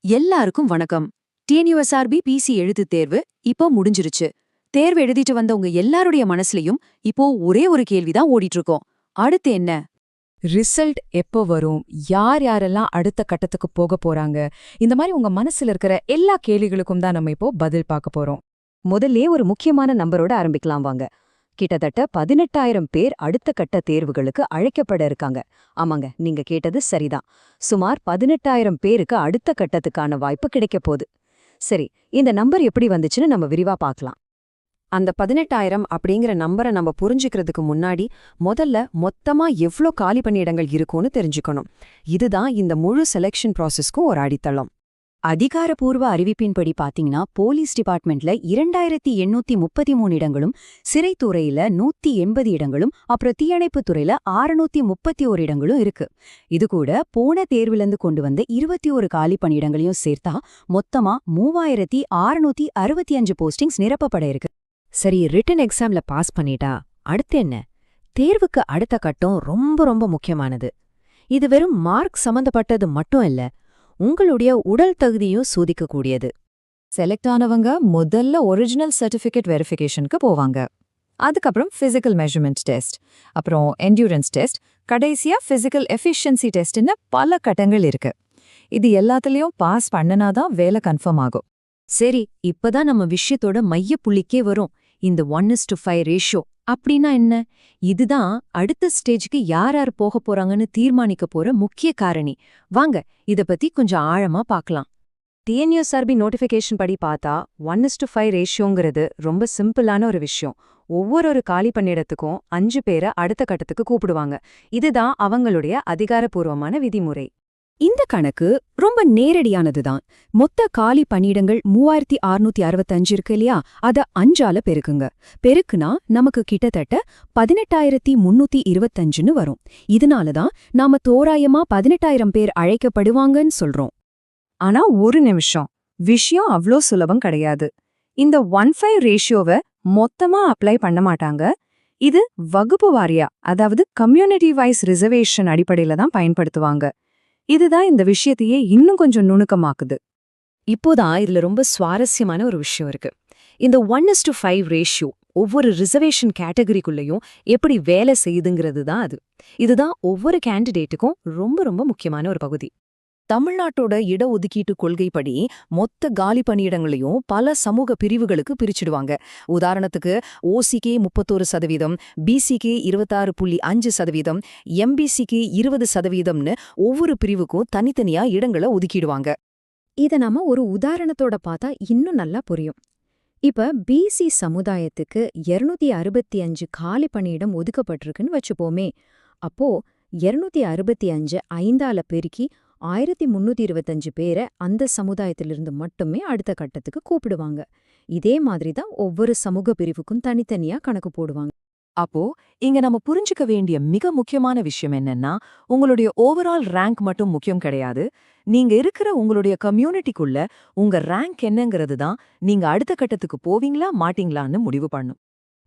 எல்லாருக்கும் வணக்கம். TNUSRB PC எழுத்துத் தேர்வு இப்போ முடிஞ்சிருச்சு. தேர்வு எழுதிட்டு வந்த உங்க எல்லாருடைய மனசுலயும் இப்போ ஒரே ஒரு கேள்விதான் ஓடிட்டு இருக்கோம். அடுத்து என்ன? ரிசல்ட் எப்போ வரும், யார் யாரெல்லாம் அடுத்த கட்டத்துக்கு போக போறாங்க, இந்த மாதிரி உங்க மனசுல இருக்கிற எல்லா கேள்விகளுக்கும் தான் நம்ம இப்போ பதில் பார்க்க போறோம். முதல்ல ஒரு முக்கியமான நம்பரோட ஆரம்பிக்கலாம் வாங்க. கிட்டத்தட்ட 18,000 பேர் அடுத்த கட்ட தேர்வுகளுக்கு அழைக்கப்பட இருக்காங்க. ஆமாங்க, நீங்க கேட்டது சரிதான். சுமார் 18,000 பேருக்கு அடுத்த கட்டத்துக்கான வாய்ப்பு கிடைக்க போகுது. சரி, இந்த நம்பர் எப்படி வந்துச்சுன்னு நம்ம விரிவா பார்க்கலாம். அந்த 18,000 அப்படிங்கிற நம்பரை நம்ம புரிஞ்சுக்கிறதுக்கு முன்னாடி முதல்ல மொத்தமா எவ்ளோ காலி பணியிடங்கள் இருக்கும்னு தெரிஞ்சுக்கணும். இதுதான் இந்த முழு செலெக்ஷன் ப்ராசஸ்க்கும் ஒரு அடித்தளம். அதிகாரப்பூர்வ அறிவிப்பின்படி பாத்தீங்கன்னா போலீஸ் டிபார்ட்மெண்ட்ல 2,833 இடங்களும், சிறைத்துறையில 180 இடங்களும், அப்புறம் தீயணைப்புத் துறையில 631 இடங்களும் இருக்கு. இது கூட போன தேர்விலிருந்து கொண்டு வந்த 21 காலி பணியிடங்களையும் சேர்த்தா மொத்தமா 3,665 போஸ்டிங்ஸ் நிரப்பப்பட இருக்கு. சரி, ரிட்டன் எக்ஸாம்ல பாஸ் பண்ணிட்டா அடுத்து என்ன? தேர்வுக்கு அடுத்த கட்டம் ரொம்ப ரொம்ப முக்கியமானது. இது வெறும் மார்க் சம்பந்தப்பட்டது மட்டும் இல்ல, உங்களுடைய உடல் தகுதியும் சோதிக்கக்கூடியது. செலக்ட் ஆனவங்க முதல்ல ஒரிஜினல் சர்டிஃபிகேட் வெரிஃபிகேஷனுக்கு போவாங்க. அதுக்கப்புறம் ஃபிசிக்கல் மெஷர்மெண்ட் டெஸ்ட், அப்புறம் என்டியூரன்ஸ் டெஸ்ட், கடைசியா ஃபிசிக்கல் எஃபிஷியன்சி டெஸ்ட்னு பல கட்டங்கள் இருக்கு. இது எல்லாத்துலயும் பாஸ் பண்ணனாதான் வேலை கன்ஃபார்ம் ஆகும். சரி, இப்பதான் நம்ம விஷயத்தோட மைய புள்ளிக்கே வரும். இந்த 1:5 ரேஷியோ அப்படின்னா என்ன? இதுதான் அடுத்த ஸ்டேஜுக்கு யார் யார் போக போறாங்கன்னு தீர்மானிக்க போற முக்கிய காரணி. வாங்க இத பத்தி கொஞ்சம் ஆழமா பார்க்கலாம். டிஎன்யூஎஸ்ஆர்பி நோட்டிஃபிகேஷன் படி பார்த்தா 1:5 ரேஷியோங்கிறது ரொம்ப சிம்பிளான ஒரு விஷயம். ஒவ்வொரு காலி பணியிடத்துக்கும் 5 பேரை அடுத்த கட்டத்துக்கு கூப்பிடுவாங்க. இதுதான் அவங்களுடைய அதிகாரப்பூர்வமான விதிமுறை. இந்த கணக்கு ரொம்ப நேரடியானதுதான். மொத்த காலி பணியிடங்கள் 3,665 இருக்கு இல்லையா? அத 5ஆல பெருக்குங்க. பெருக்குனா நமக்கு கிட்டத்தட்ட 18,325ன்னு வரும். இதனாலதான் நாம தோராயமா 18,000 பேர் அழைக்கப்படுவாங்கன்னு சொல்றோம். ஆனா ஒரு நிமிஷம், விஷயம் அவ்ளோ சுலபம் கிடையாது. இந்த 1:5 ரேஷியோவை மொத்தமா அப்ளை பண்ண மாட்டாங்க. இது வகுப்பு வாரியா, அதாவது கம்யூனிட்டி வைஸ் ரிசர்வேஷன் அடிப்படையில தான் பயன்படுத்துவாங்க. இதுதான் இந்த விஷயத்தையே இன்னும் கொஞ்சம் நுணுக்கமாக்குது. இப்போதான் இதுல ரொம்ப சுவாரஸ்யமான ஒரு விஷயம் இருக்கு. இந்த 1:5 ரேஷியோ ஒவ்வொரு ரிசர்வேஷன் கேட்டகரிக்குள்ளேயும் எப்படி வேலை செய்யுதுங்கிறது தான் அது. இதுதான் ஒவ்வொரு கேண்டிடேட்டுக்கும் ரொம்ப ரொம்ப முக்கியமான ஒரு பகுதி. தமிழ்நாட்டோட இடஒதுக்கீட்டு கொள்கைப்படி மொத்த காலி பணியிடங்களையும் பல சமூக பிரிவுகளுக்கு பிரிச்சிடுவாங்க. உதாரணத்துக்கு ஓசிக்கு 31%, பிசிக்கு 26.5%, எம்பிசிக்கு 20%ன்னு ஒவ்வொரு பிரிவுக்கும் தனித்தனியா இடங்களை ஒதுக்கிடுவாங்க. இத நாம ஒரு உதாரணத்தோட பார்த்தா இன்னும் நல்லா புரியும். இப்ப பிசி சமுதாயத்துக்கு 265 காலி பணியிடம் ஒதுக்கப்பட்டிருக்குன்னு வச்சுப்போமே. அப்போ 265 5ஆல பெருக்கி 1,325 பேரை அந்த சமுதாயத்திலிருந்து மட்டுமே அடுத்த கட்டத்துக்கு கூப்பிடுவாங்க. இதே மாதிரி தான் ஒவ்வொரு சமூக பிரிவுக்கும் தனித்தனியா கணக்கு போடுவாங்க. அப்போ இங்க நம்ம புரிஞ்சுக்க வேண்டிய மிக முக்கியமான விஷயம் என்னன்னா, உங்களுடைய ஓவரால் ரேங்க் மட்டும் முக்கியம் கிடையாது. நீங்க இருக்கிற உங்களுடைய கம்யூனிட்டிக்குள்ள உங்க ரேங்க் என்னங்கிறது தான் நீங்க அடுத்த கட்டத்துக்கு போவீங்களா மாட்டீங்களான்னு முடிவு பண்ணும்.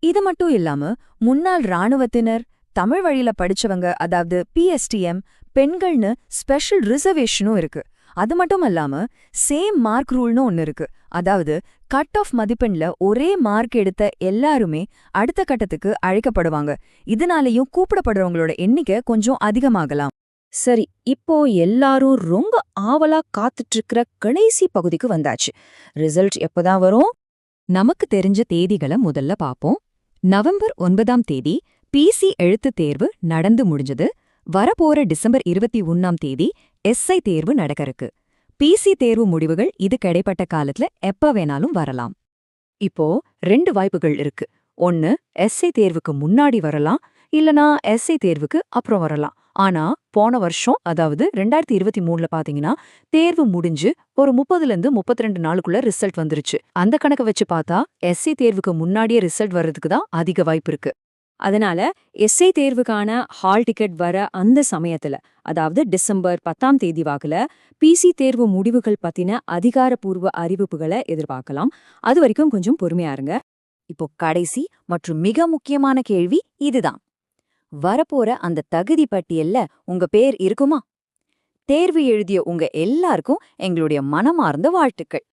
இது மட்டும் இல்லாம முன்னாள் ராணுவத்தினர், தமிழ் வழியில படிச்சவங்க, அதாவது பிஎஸ்டிஎம், பெண்கள்னு ஸ்பெஷல் ரிசர்வேஷனும் இருக்கு. அது மட்டும் இல்லாம சேம் மார்க் ரூல்னு ஒன்னு இருக்கு. அதாவது கட் ஆஃப் மதிப்பெண்ல ஒரே மார்க் எடுத்த எல்லாருமே அடுத்த கட்டத்துக்கு அழைக்கப்படுவாங்க. இதனாலேயும் கூப்பிடப்படுறவங்களோட எண்ணிக்கை கொஞ்சம் அதிகமாகலாம். சரி, இப்போ எல்லாரும் ரொம்ப ஆவலா காத்துட்டு இருக்கிற கடைசி பகுதிக்கு வந்தாச்சு. ரிசல்ட் எப்பதான் வரும்? நமக்கு தெரிஞ்ச தேதிகளை முதல்ல பாப்போம். நவம்பர் 9ஆம் தேதி பிசி எழுத்துத் தேர்வு நடந்து முடிஞ்சது. வரப்போற டிசம்பர் 21ஆம் தேதி எஸ்ஐ தேர்வு நடக்கருக்கு. பிசி தேர்வு முடிவுகள் இது கிடைப்பட்ட காலத்துல எப்ப வேணாலும் வரலாம். இப்போ 2 வாய்ப்புகள் இருக்கு. ஒன்னு, எஸ்ஐ தேர்வுக்கு முன்னாடி வரலாம், இல்லனா எஸ்ஐ தேர்வுக்கு அப்புறம் வரலாம். ஆனா போன வருஷம், அதாவது 2023ல பாத்தீங்கன்னா தேர்வு முடிஞ்சு ஒரு 30லேருந்து 32 நாளுக்குள்ள ரிசல்ட் வந்துருச்சு. அந்த கணக்கு வச்சு பார்த்தா எஸ்ஐ தேர்வுக்கு முன்னாடியே ரிசல்ட் வர்றதுக்கு தான் அதிக வாய்ப்பு இருக்கு. அதனால எஸ்ஐ தேர்வுக்கான ஹால் டிக்கெட் வர அந்த சமயத்துல, அதாவது டிசம்பர் 10ஆம் தேதி வாக்குல பிசி தேர்வு முடிவுகள் பத்தின அதிகாரப்பூர்வ அறிவிப்புகளை எதிர்பார்க்கலாம். அது வரைக்கும் கொஞ்சம் பொறுமையா இருங்க. இப்போ கடைசி மற்றும் மிக முக்கியமான கேள்வி இதுதான். வரப்போற அந்த தகுதி பட்டியல்ல உங்க பேர் இருக்குமா? தேர்வு எழுதிய உங்க எல்லாருக்கும் எங்களுடைய மனமார்ந்த வாழ்த்துக்கள்.